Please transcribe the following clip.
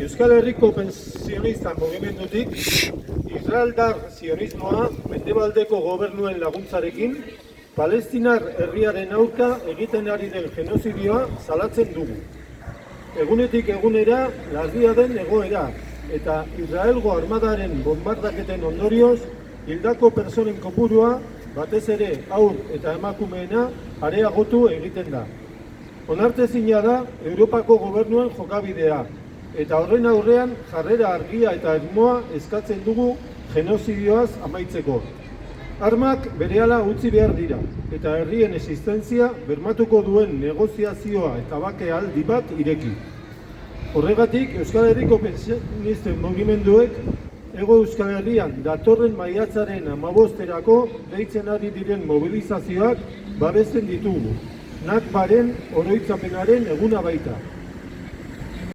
Euskal Herriko pensionista mugimendutik, israeldar zionismoa mendebaldeko gobernuen laguntzarekin, Palestinar herriaren aurka egiten ari den genozidioa salatzen dugu. Egunetik egunera larria den egoera eta Israelgo armadaren bombardaketen ondorioz hildako pertsonen kopurua batez ere haur eta emakumeena areagotu egiten da. Onartezina da Europako gobernuen jokabidea, eta horren aurrean jarrera argia eta irmoa eskatzen dugu genozidioaz amaitzeko. Armak berehala utzi behar dira, eta herrien existentzia bermatuko duen negoziazioa eta bake aldi bat ireki. Horregatik, Euskal Herriko pensionisten mugimenduek Hego Euskal Herrian datorren maiatzaren 15erako deitzen ari diren mobilizazioak babesten ditugu. Nakbaren oroitzapenaren eguna baita.